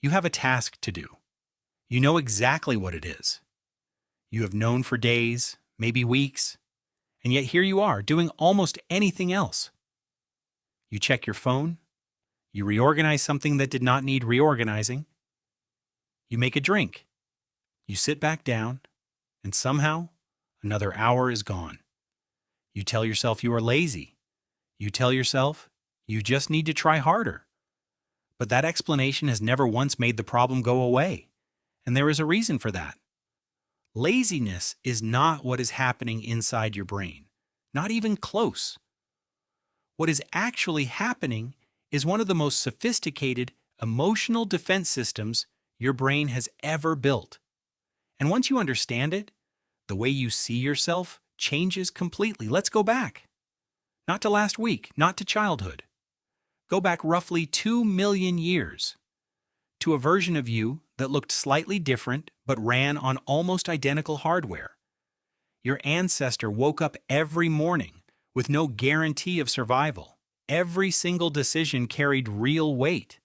You have a task to do. You know exactly what it is. You have known for days, maybe weeks, and yet here you are doing almost anything else. You check your phone. You reorganize something that did not need reorganizing. You make a drink. You sit back down, and somehow another hour is gone. You tell yourself you are lazy. You tell yourself you just need to try harder. But that explanation has never once made the problem go away, and there is a reason for that. Laziness is not what is happening inside your brain, not even close. What is actually happening is one of the most sophisticated emotional defense systems your brain has ever built. And once you understand it, the way you see yourself changes completely. Let's go back. Not to last week, not to childhood. Go back roughly 2 million years to a version of you that looked slightly different but ran on almost identical hardware. Your ancestor woke up every morning with no guarantee of survival. Every single decision carried real weight.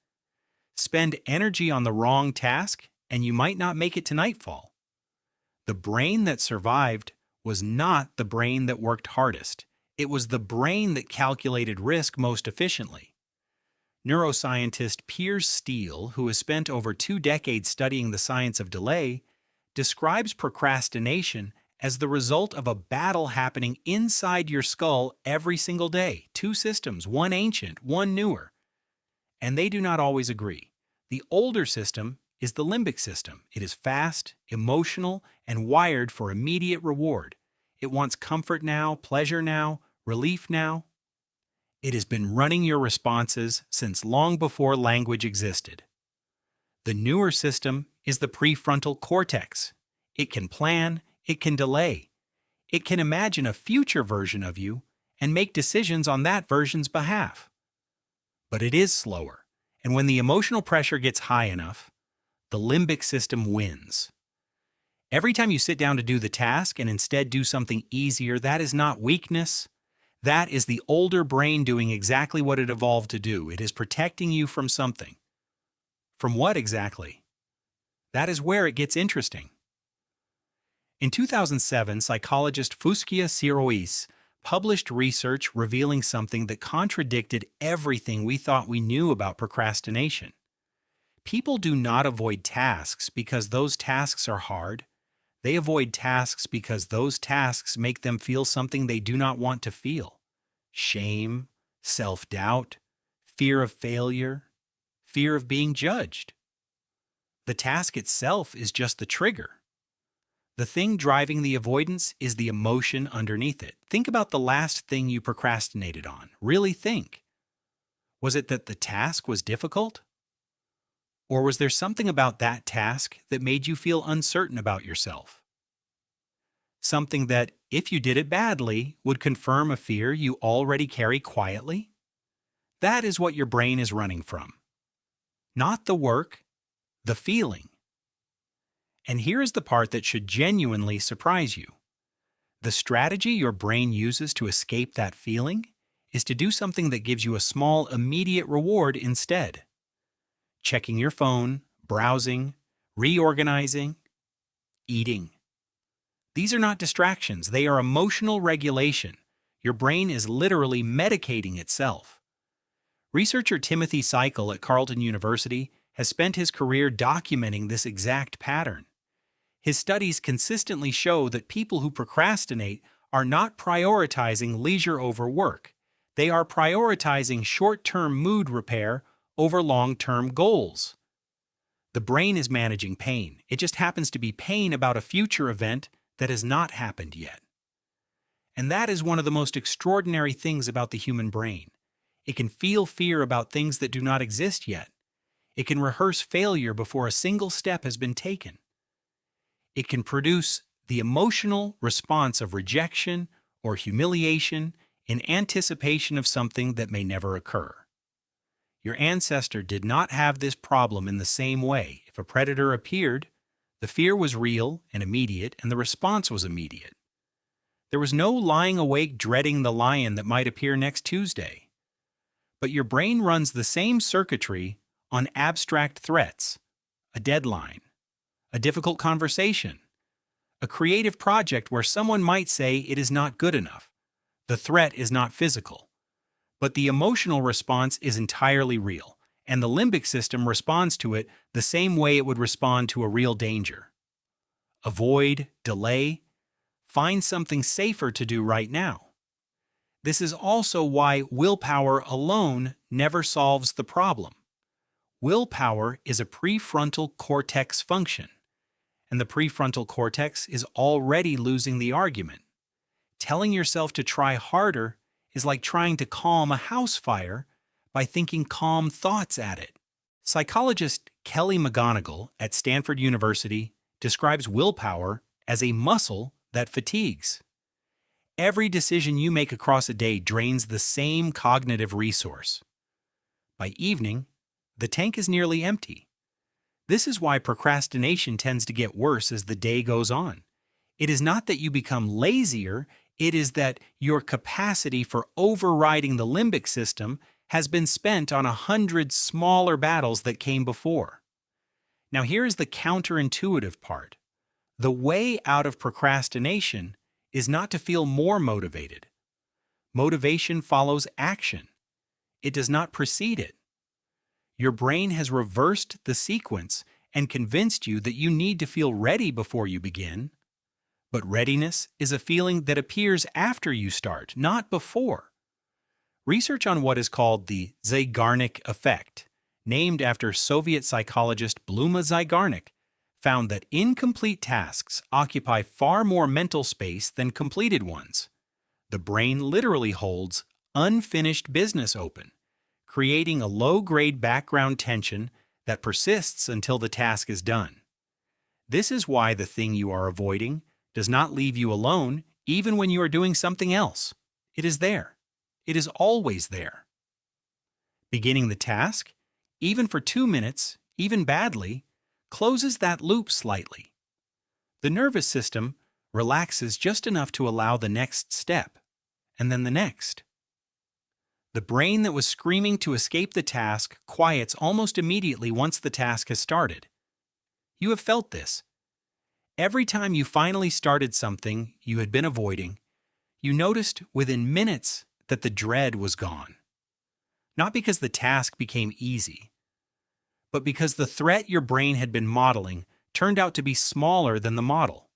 Spend energy on the wrong task, and you might not make it to nightfall. The brain that survived was not the brain that worked hardest. It was the brain that calculated risk most efficiently. Neuroscientist Piers Steele, who has spent over 2 decades studying the science of delay, describes procrastination as the result of a battle happening inside your skull every single day. 2 systems, one ancient, one newer. And they do not always agree. The older system is the limbic system. It is fast, emotional, and wired for immediate reward. It wants comfort now, pleasure now, relief now. It has been running your responses since long before language existed. The newer system is the prefrontal cortex. It can plan, it can delay. It can imagine a future version of you and make decisions on that version's behalf. But it is slower, and when the emotional pressure gets high enough, the limbic system wins. Every time you sit down to do the task and instead do something easier, that is not weakness. That is the older brain doing exactly what it evolved to do. It is protecting you from something. From what exactly? That is where it gets interesting. In 2007, psychologist Fuskia Sirois published research revealing something that contradicted everything we thought we knew about procrastination. People do not avoid tasks because those tasks are hard. They avoid tasks because those tasks make them feel something they do not want to feel. Shame, self-doubt, fear of failure, fear of being judged. The task itself is just the trigger. The thing driving the avoidance is the emotion underneath it. Think about the last thing you procrastinated on. Really think. Was it that the task was difficult? Or was there something about that task that made you feel uncertain about yourself? Something that, if you did it badly, would confirm a fear you already carry quietly? That is what your brain is running from. Not the work, the feeling. And here is the part that should genuinely surprise you. The strategy your brain uses to escape that feeling is to do something that gives you a small, immediate reward instead. Checking your phone, browsing, reorganizing, eating. These are not distractions, they are emotional regulation. Your brain is literally medicating itself. Researcher Timothy Cycle at Carleton University has spent his career documenting this exact pattern. His studies consistently show that people who procrastinate are not prioritizing leisure over work. They are prioritizing short-term mood repair over long-term goals. The brain is managing pain. It just happens to be pain about a future event that has not happened yet. And that is one of the most extraordinary things about the human brain. It can feel fear about things that do not exist yet. It can rehearse failure before a single step has been taken. It can produce the emotional response of rejection or humiliation in anticipation of something that may never occur. Your ancestor did not have this problem in the same way. If a predator appeared, the fear was real and immediate, and the response was immediate. There was no lying awake dreading the lion that might appear next Tuesday. But your brain runs the same circuitry on abstract threats, a deadline, a difficult conversation, a creative project where someone might say it is not good enough. The threat is not physical, but the emotional response is entirely real, and the limbic system responds to it the same way it would respond to a real danger. Avoid, delay, find something safer to do right now. This is also why willpower alone never solves the problem. Willpower is a prefrontal cortex function, and the prefrontal cortex is already losing the argument. Telling yourself to try harder is like trying to calm a house fire by thinking calm thoughts at it. Psychologist Kelly McGonigal at Stanford University describes willpower as a muscle that fatigues. Every decision you make across a day drains the same cognitive resource. By evening, the tank is nearly empty. This is why procrastination tends to get worse as the day goes on. It is not that you become lazier, it is that your capacity for overriding the limbic system has been spent on 100 smaller battles that came before. Now here is the counterintuitive part. The way out of procrastination is not to feel more motivated. Motivation follows action. It does not precede it. Your brain has reversed the sequence and convinced you that you need to feel ready before you begin. But readiness is a feeling that appears after you start, not before. Research on what is called the Zeigarnik effect, named after Soviet psychologist Bluma Zeigarnik, found that incomplete tasks occupy far more mental space than completed ones. The brain literally holds unfinished business open, creating a low-grade background tension that persists until the task is done. This is why the thing you are avoiding does not leave you alone even when you are doing something else. It is there. It is always there. Beginning the task, even for 2 minutes, even badly, closes that loop slightly. The nervous system relaxes just enough to allow the next step, and then the next. The brain that was screaming to escape the task quiets almost immediately once the task has started. You have felt this. Every time you finally started something you had been avoiding, you noticed within minutes that the dread was gone. Not because the task became easy, but because the threat your brain had been modeling turned out to be smaller than the model.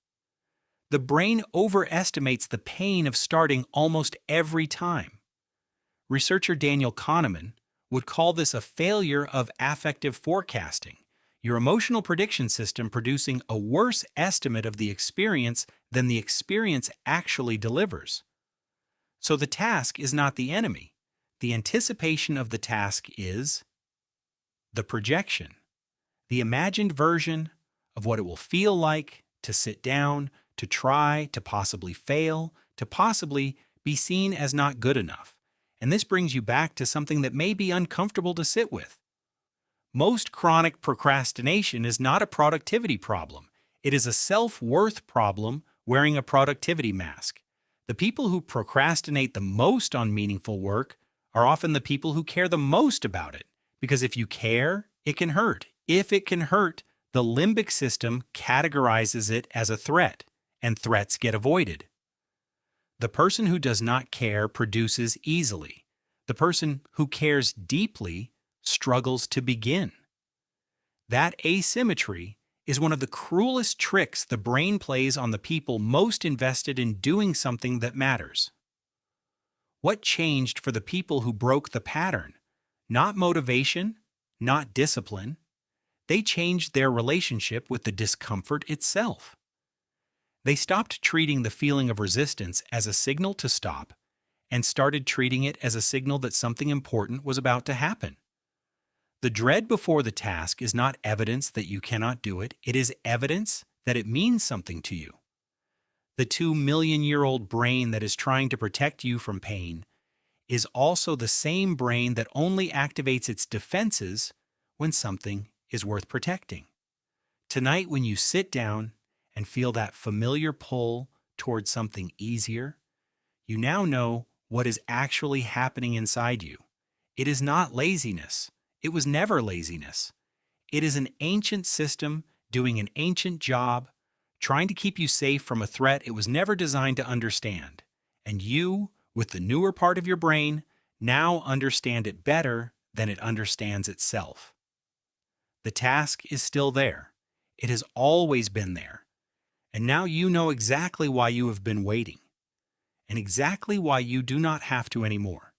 The brain overestimates the pain of starting almost every time. Researcher Daniel Kahneman would call this a failure of affective forecasting, your emotional prediction system producing a worse estimate of the experience than the experience actually delivers. So the task is not the enemy. The anticipation of the task is the projection, the imagined version of what it will feel like to sit down, to try, to possibly fail, to possibly be seen as not good enough. And this brings you back to something that may be uncomfortable to sit with. Most chronic procrastination is not a productivity problem. It is a self-worth problem wearing a productivity mask. The people who procrastinate the most on meaningful work are often the people who care the most about it. Because if you care, it can hurt. If it can hurt, the limbic system categorizes it as a threat, and threats get avoided. The person who does not care produces easily. The person who cares deeply struggles to begin. That asymmetry is one of the cruelest tricks the brain plays on the people most invested in doing something that matters. What changed for the people who broke the pattern? Not motivation, not discipline. They changed their relationship with the discomfort itself. They stopped treating the feeling of resistance as a signal to stop and started treating it as a signal that something important was about to happen. The dread before the task is not evidence that you cannot do it. It is evidence that it means something to you. The 2 million-year-old brain that is trying to protect you from pain is also the same brain that only activates its defenses when something is worth protecting. Tonight, when you sit down and feel that familiar pull towards something easier, you now know what is actually happening inside you. It is not laziness. It was never laziness. It is an ancient system doing an ancient job, trying to keep you safe from a threat it was never designed to understand. And you, with the newer part of your brain, now understand it better than it understands itself. The task is still there. It has always been there. And now you know exactly why you have been waiting, and exactly why you do not have to anymore.